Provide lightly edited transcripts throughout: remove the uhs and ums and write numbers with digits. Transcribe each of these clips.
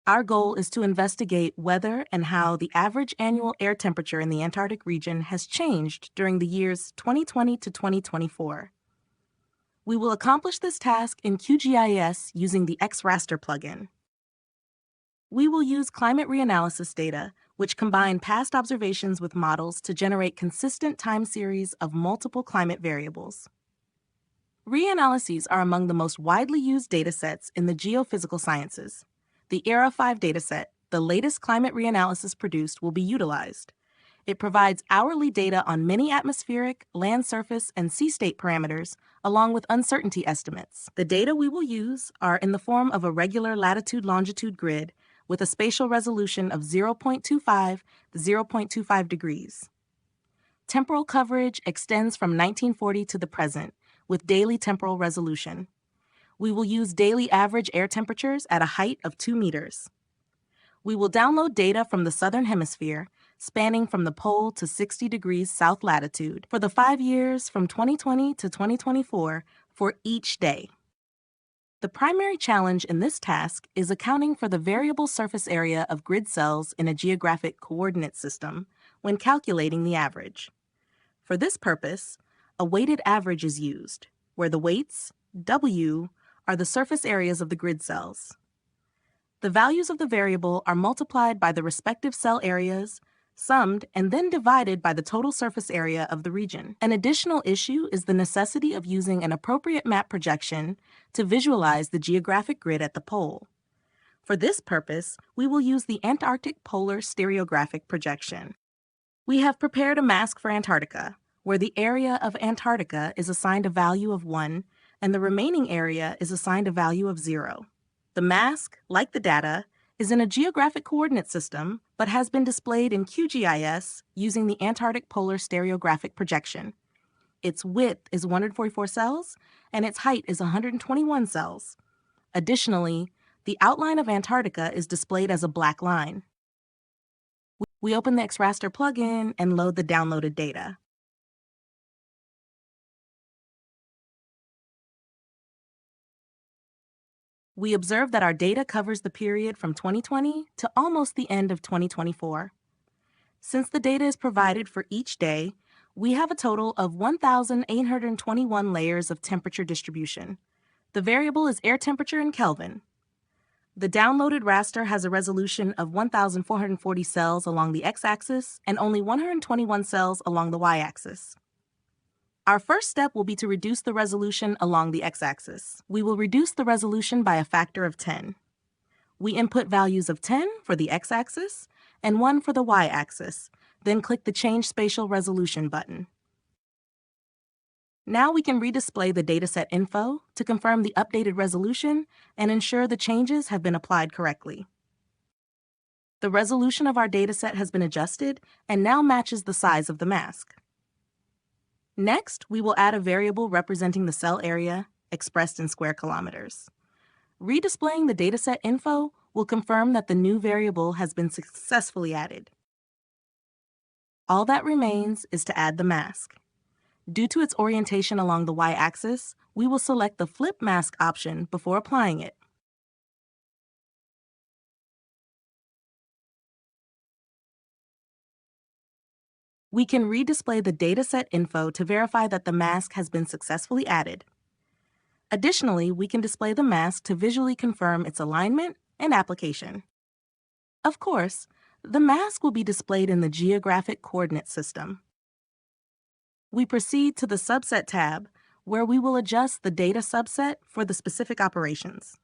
Our goal is to investigate whether and how the average annual air temperature in the Antarctic region has changed during the years 2020 to 2024. We will accomplish this task in QGIS using the Xraster plugin. We will use climate reanalysis data, which combine past observations with models to generate consistent time series of multiple climate variables. Reanalyses are among the most widely used datasets in the geophysical sciences. The ERA 5 dataset, the latest climate reanalysis produced, will be utilized. It provides hourly data on many atmospheric, land surface, and sea state parameters, along with uncertainty estimates. The data we will use are in the form of a regular latitude-longitude grid with a spatial resolution of 0.25 to 0.25 degrees. Temporal coverage extends from 1940 to the present, with daily temporal resolution. We will use daily average air temperatures at a height of 2 meters. We will download data from the southern hemisphere, spanning from the pole to 60 degrees south latitude, for the 5 years from 2020 to 2024 for each day. The primary challenge in this task is accounting for the variable surface area of grid cells in a geographic coordinate system when calculating the average. For this purpose, a weighted average is used, where the weights, W, are the surface areas of the grid cells. The values of the variable are multiplied by the respective cell areas, summed, and then divided by the total surface area of the region. An additional issue is the necessity of using an appropriate map projection to visualize the geographic grid at the pole. For this purpose, we will use the Antarctic Polar Stereographic Projection. We have prepared a mask for Antarctica, where the area of Antarctica is assigned a value of 1 and the remaining area is assigned a value of 0. The mask, like the data, is in a geographic coordinate system, but has been displayed in QGIS using the Antarctic Polar Stereographic Projection. Its width is 144 cells, and its height is 121 cells. Additionally, the outline of Antarctica is displayed as a black line. We open the Xraster plugin and load the downloaded data. We observe that our data covers the period from 2020 to almost the end of 2024. Since the data is provided for each day, we have a total of 1,821 layers of temperature distribution. The variable is air temperature in Kelvin. The downloaded raster has a resolution of 1,440 cells along the x-axis and only 121 cells along the y-axis. Our first step will be to reduce the resolution along the x-axis. We will reduce the resolution by a factor of 10. We input values of 10 for the x-axis and 1 for the y-axis, then click the Change Spatial Resolution button. Now we can redisplay the dataset info to confirm the updated resolution and ensure the changes have been applied correctly. The resolution of our dataset has been adjusted and now matches the size of the mask. Next, we will add a variable representing the cell area, expressed in square kilometers. Redisplaying the dataset info will confirm that the new variable has been successfully added. All that remains is to add the mask. Due to its orientation along the y-axis, we will select the Flip Mask option before applying it. We can redisplay the dataset info to verify that the mask has been successfully added. Additionally, we can display the mask to visually confirm its alignment and application. Of course, the mask will be displayed in the Geographic Coordinate System. We proceed to the Subset tab, where we will adjust the data subset for the specific operations.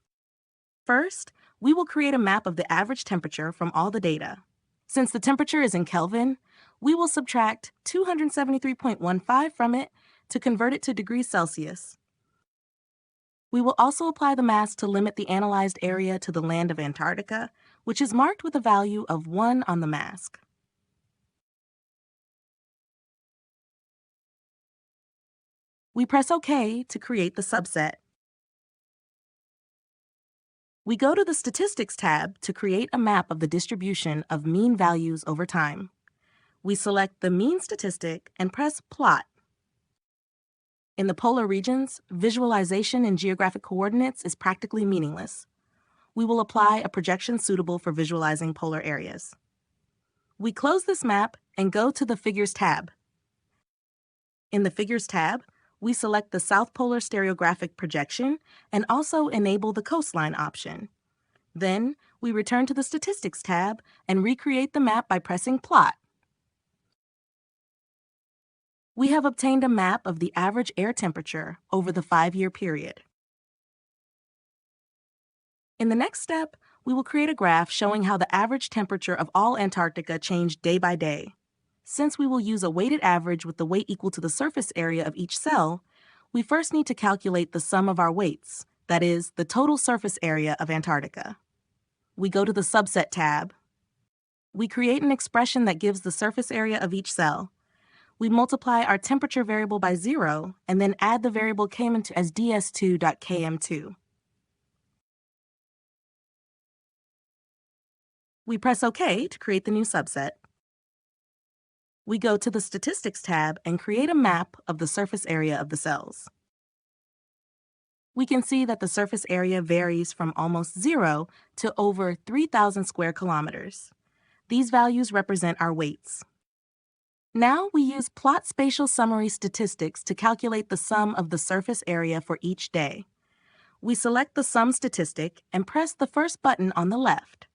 First, we will create a map of the average temperature from all the data. Since the temperature is in Kelvin, we will subtract 273.15 from it to convert it to degrees Celsius. We will also apply the mask to limit the analyzed area to the land of Antarctica, which is marked with a value of 1 on the mask. We press OK to create the subset. We go to the Statistics tab to create a map of the distribution of mean values over time. We select the mean statistic and press Plot. In the polar regions, visualization in geographic coordinates is practically meaningless. we will apply a projection suitable for visualizing polar areas. We close this map and go to the Figures tab. In the Figures tab, we select the South Polar Stereographic Projection and also enable the Coastline option. Then, we return to the Statistics tab and recreate the map by pressing Plot. We have obtained a map of the average air temperature over the 5-year period. In the next step, we will create a graph showing how the average temperature of all Antarctica changed day by day. Since we will use a weighted average with the weight equal to the surface area of each cell, we first need to calculate the sum of our weights, that is, the total surface area of Antarctica. We go to the Subset tab. We create an expression that gives the surface area of each cell. We multiply our temperature variable by 0 and then add the variable km as ds2.km2. We press OK to create the new subset. We go to the Statistics tab and create a map of the surface area of the cells. We can see that the surface area varies from almost 0 to over 3,000 square kilometers. These values represent our weights. Now we use plot spatial summary statistics to calculate the sum of the surface area for each day. We select the sum statistic and press the first button on the left.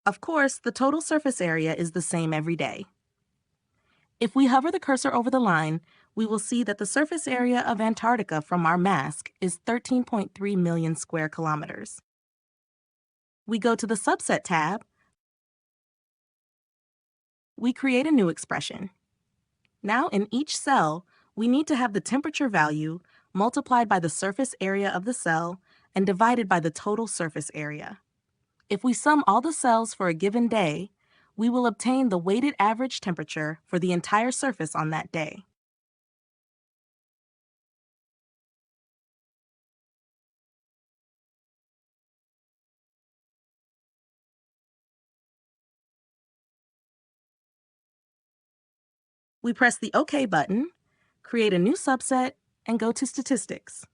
Of course, the total surface area is the same every day. If we hover the cursor over the line, we will see that the surface area of Antarctica from our mask is 13.3 million square kilometers. We go to the Subset tab. We create a new expression. Now in each cell, we need to have the temperature value multiplied by the surface area of the cell and divided by the total surface area. If we sum all the cells for a given day, we will obtain the weighted average temperature for the entire surface on that day. We press the OK button, create a new subset, and go to Statistics.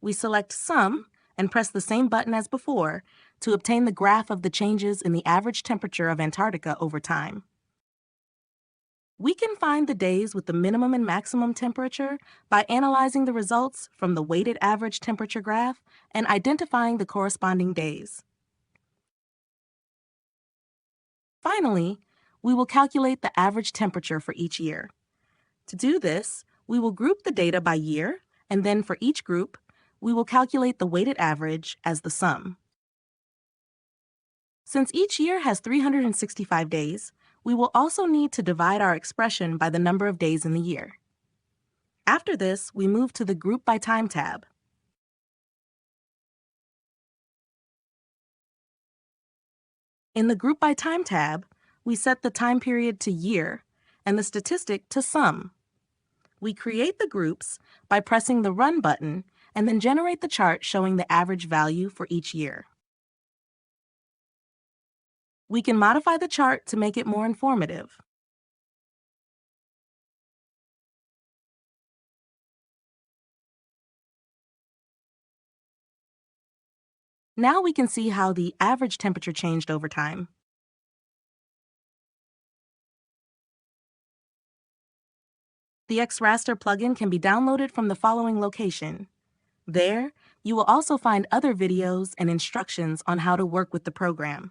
We select Sum and press the same button as before to obtain the graph of the changes in the average temperature of Antarctica over time. We can find the days with the minimum and maximum temperature by analyzing the results from the weighted average temperature graph and identifying the corresponding days. Finally, we will calculate the average temperature for each year. To do this, we will group the data by year, and then for each group, we will calculate the weighted average as the sum. Since each year has 365 days, we will also need to divide our expression by the number of days in the year. After this, we move to the Group by Time tab. In the Group by Time tab, we set the time period to year and the statistic to sum. We create the groups by pressing the Run button and then generate the chart showing the average value for each year. We can modify the chart to make it more informative. Now we can see how the average temperature changed over time. The Xraster plugin can be downloaded from the following location. There, you will also find other videos and instructions on how to work with the program.